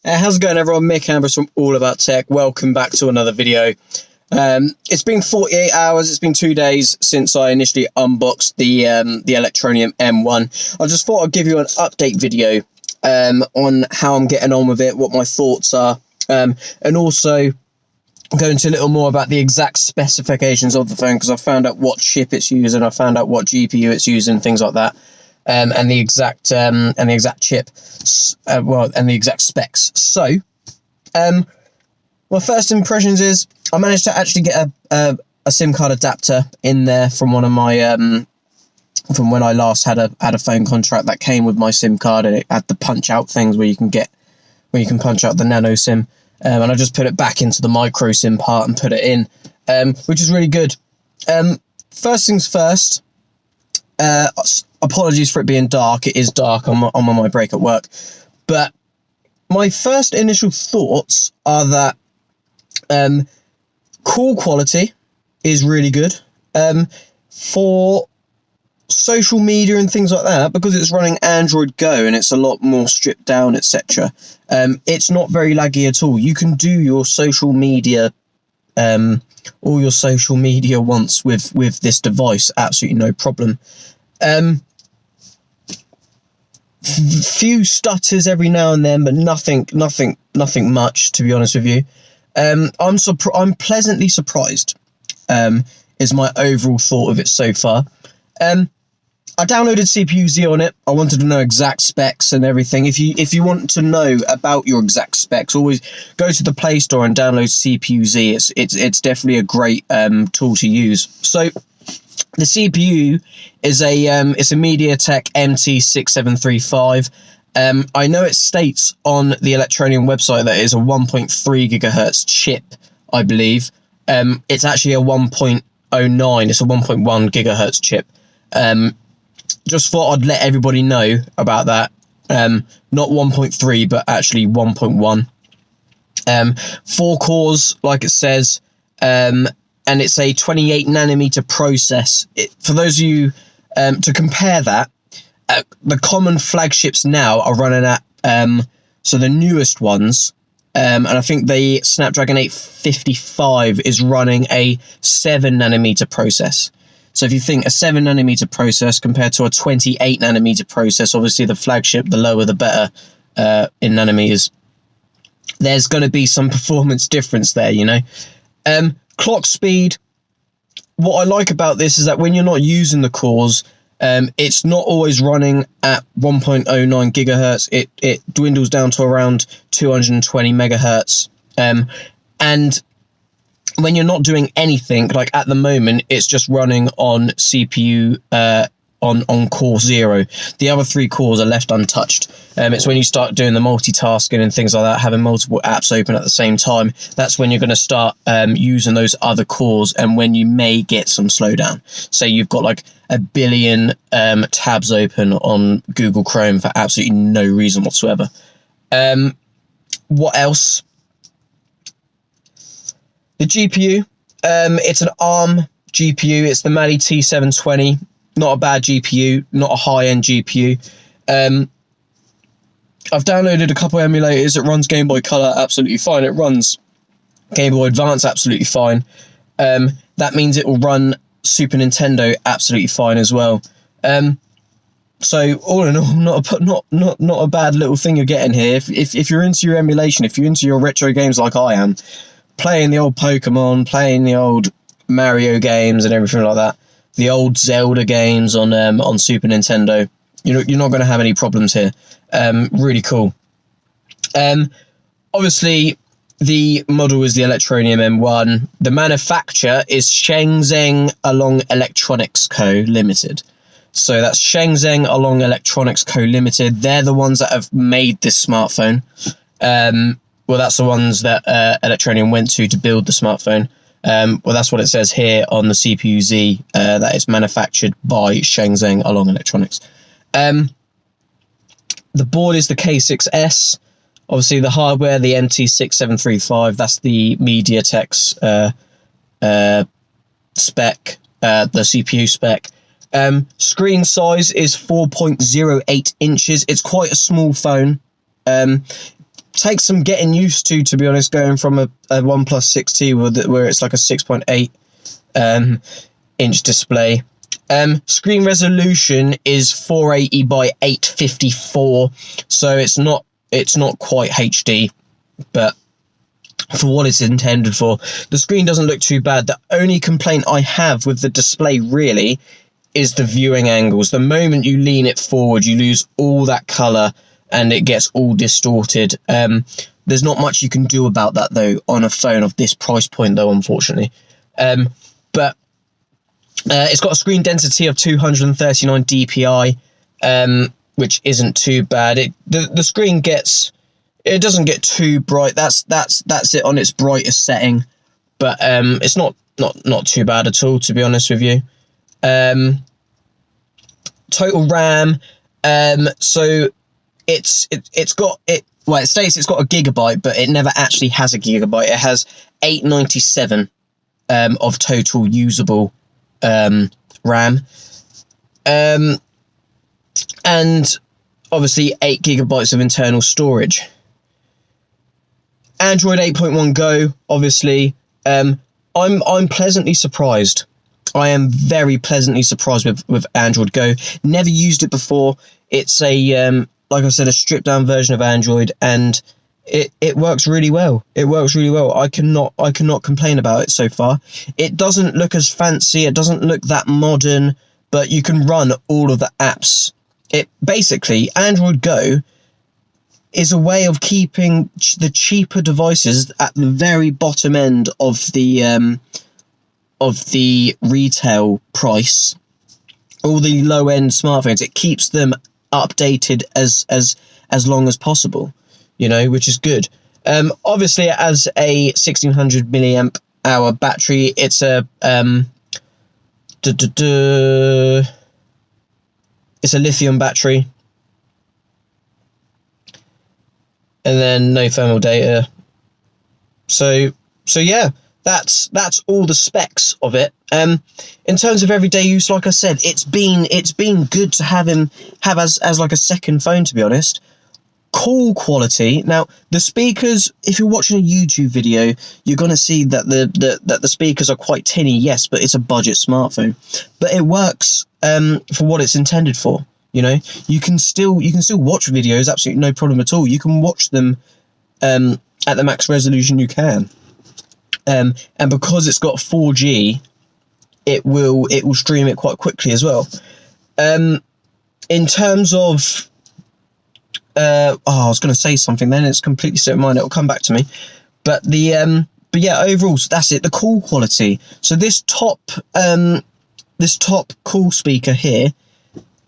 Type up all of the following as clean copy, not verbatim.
How's it going, everyone? Mick Ambrose from All About Tech. Welcome back to another video. It's been 48 hours, it's been 2 days since I initially unboxed the Electroneum M1. I just thought I'd give you an update video on how I'm getting on with it, what my thoughts are, and also go into a little more about the exact specifications of the phone, because I found out what chip it's using, I found out what GPU it's using, things like that. And the exact chip, and the exact specs. So, my first impressions is I managed to actually get a SIM card adapter in there from one of my from when I last had a phone contract that came with my SIM card, and it had the punch out things where you can punch out the nano SIM, and I just put it back into the micro SIM part and put it in, which is really good. First things first. Apologies for it being dark. It is dark. I'm on my break at work. But my first initial thoughts are that call quality is really good. For social media and things like that, because it's running Android Go and it's a lot more stripped down, etc. It's not very laggy at all. You can do your social media, all your social media once with this device, absolutely no problem. Few stutters every now and then, but nothing much, to be honest with you. I'm pleasantly surprised, is my overall thought of it so far. I downloaded CPU-Z on it. I wanted to know exact specs and everything. If you want to know about your exact specs, always go to the Play Store and download CPU-Z. It's definitely a great tool to use. So the CPU is it's a MediaTek MT6735. I know it states on the Electroneum website that it is a 1.3 gigahertz chip, I believe. It's actually a 1.09. It's a 1.1 gigahertz chip. Just thought I'd let everybody know about that. Not 1.3, but actually 1.1. 4 cores, like it says. And it's a 28 nanometer process. For those of you to compare that, the common flagships now are running at so the newest ones, and I think the Snapdragon 855 is running a 7 nanometer process. So if you think a 7 nanometer process compared to a 28 nanometer process, obviously the flagship, the lower the better in nanometers. There's going to be some performance difference there, you know. Clock speed, what I like about this is that when you're not using the cores, it's not always running at 1.09 gigahertz. It dwindles down to around 220 megahertz. And when you're not doing anything, like at the moment, it's just running on CPU, on core 0. The other 3 cores are left untouched. It's when you start doing the multitasking and things like that, having multiple apps open at the same time, that's when you're going to start using those other cores, and when you may get some slowdown. So you've got like a billion tabs open on Google Chrome for absolutely no reason whatsoever. What else? The GPU, it's an ARM GPU. It's the Mali T720. Not a bad GPU, not a high-end GPU. I've downloaded a couple of emulators. It runs Game Boy Color absolutely fine. It runs Game Boy Advance absolutely fine. That means it will run Super Nintendo absolutely fine as well. So all in all, not a bad little thing you're getting here. If you're into your emulation, if you're into your retro games like I am, playing the old Pokemon, playing the old Mario games and everything like that, the old Zelda games on Super Nintendo, you're not going to have any problems here. Really cool. Obviously, the model is the Electroneum M1. The manufacturer is Shenzhen Along Electronics Co. Limited. So that's Shenzhen Along Electronics Co. Limited. They're the ones that have made this smartphone. Well, that's the ones that Electroneum went to build the smartphone. Well, that's what it says here on the CPU-Z, that it's manufactured by Shenzhen Along Electronics. The board is the K6S. Obviously, the hardware, the MT6735, that's the MediaTek's spec, the CPU spec. Screen size is 4.08 inches. It's quite a small phone. takes some getting used to be honest, going from a OnePlus 6T where it's like a 6.8 inch display. Screen resolution is 480 by 854, so it's not quite HD, but for what it's intended for, the screen doesn't look too bad. The only complaint I have with the display really is the viewing angles. The moment you lean it forward, you lose all that color and it gets all distorted. There's not much you can do about that though on a phone of this price point though, unfortunately. But it's got a screen density of 239 dpi, which isn't too bad. The screen doesn't get too bright. That's it on its brightest setting, but it's not too bad at all, to be honest with you. Total RAM, so it states it's got a gigabyte, but it never actually has a gigabyte. It has 897 of total usable RAM, and obviously 8 gigabytes of internal storage. Android 8.1 Go, obviously, I'm pleasantly surprised. I am very pleasantly surprised with Android Go. Never used it before. It's a like I said, a stripped down version of Android, and it works really well. It works really well. I cannot complain about it so far. It doesn't look as fancy. It doesn't look that modern, but you can run all of the apps. It basically, Android Go is a way of keeping the cheaper devices at the very bottom end of the retail price. All the low end smartphones, it keeps them updated as long as possible, you know, which is good. Obviously, it has a 1600 milliamp hour battery. It's a it's a lithium battery, and then no thermal data. So yeah, that's all the specs of it. In terms of everyday use, like I said, it's been good to have as like a second phone, to be honest. Call quality. Now, the speakers, if you're watching a YouTube video, you're going to see that the speakers are quite tinny, yes, but it's a budget smartphone. But it works for what it's intended for. You know, you can still watch videos, absolutely no problem at all. You can watch them at the max resolution you can. And because it's got 4G, it will stream it quite quickly as well. In terms of I was going to say something then, it's completely slipped my mind. It'll come back to me. But yeah, overall, so that's it. The call quality. So this top call speaker here,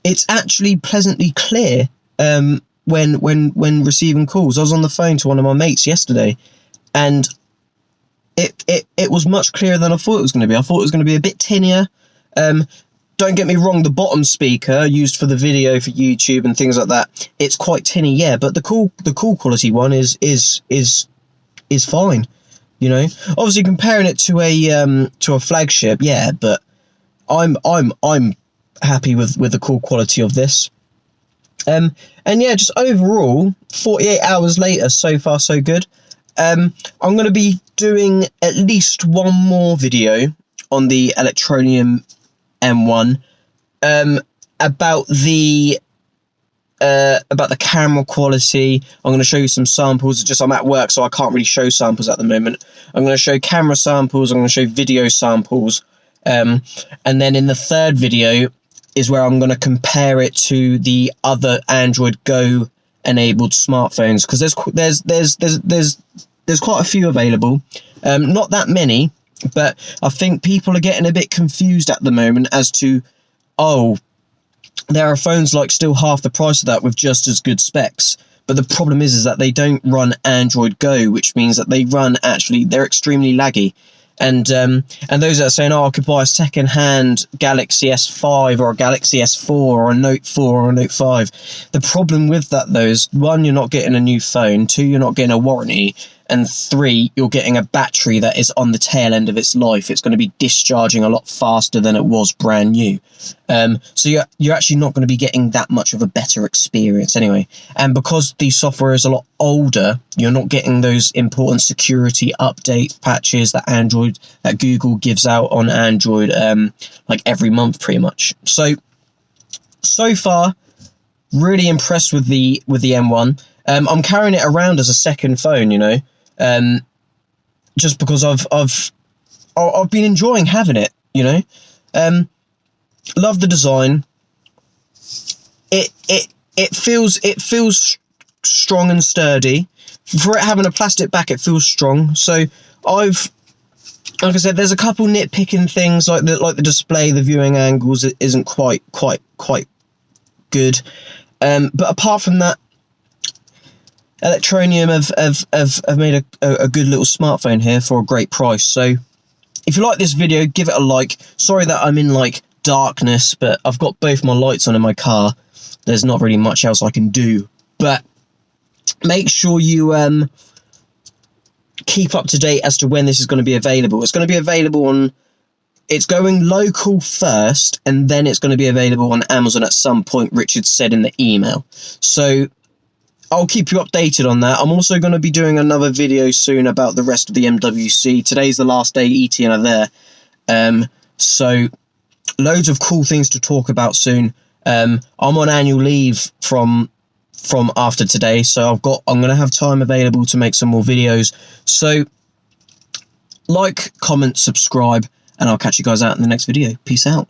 it's actually pleasantly clear when receiving calls. I was on the phone to one of my mates yesterday, and it was much clearer than I thought it was going to be. I thought it was going to be a bit tinnier. Don't get me wrong, the bottom speaker used for the video for YouTube and things like that, it's quite tinny, yeah, but the call quality one is fine. You know, obviously comparing it to a flagship, yeah, but I'm happy with the call quality of this. And yeah, just overall, 48 hours later, so far so good. I'm going to be doing at least one more video on the Electroneum M1 about the camera quality. I'm going to show you some samples. I'm at work, so I can't really show samples at the moment. I'm going to show camera samples. I'm going to show video samples, and then in the third video is where I'm going to compare it to the other Android Go enabled smartphones, because there's quite a few available. Not that many, but I think people are getting a bit confused at the moment as to, oh, there are phones like still half the price of that with just as good specs. But the problem is that they don't run Android Go, which means that they're extremely laggy. And those that are saying, oh, I could buy a second-hand Galaxy S5 or a Galaxy S4 or a Note 4 or a Note 5. The problem with that, though, is, one, you're not getting a new phone. Two, you're not getting a warranty. and 3, you're getting a battery that is on the tail end of its life. It's going to be discharging a lot faster than it was brand new. So you're actually not going to be getting that much of a better experience anyway. And because the software is a lot older, you're not getting those important security update patches that Google gives out on Android like every month pretty much. So far, really impressed with the M1. I'm carrying it around as a second phone, you know, just because I've been enjoying having it, you know. Love the design. It feels strong and sturdy. For it having a plastic back, it feels strong. So like I said, there's a couple nitpicking things like the display, the viewing angles isn't quite good. But apart from that, Electroneum have made a good little smartphone here for a great price. So if you like this video, give it a like. Sorry that I'm in like darkness, but I've got both my lights on in my car. There's not really much else I can do. But make sure you keep up to date as to when this is going to be available. It's going to be available it's going local first, and then it's going to be available on Amazon at some point, Richard said in the email. So I'll keep you updated on that. I'm also going to be doing another video soon about the rest of the MWC. Today's the last day ETN are there. So loads of cool things to talk about soon. I'm on annual leave from after today, so I'm going to have time available to make some more videos. So like, comment, subscribe, and I'll catch you guys out in the next video. Peace out.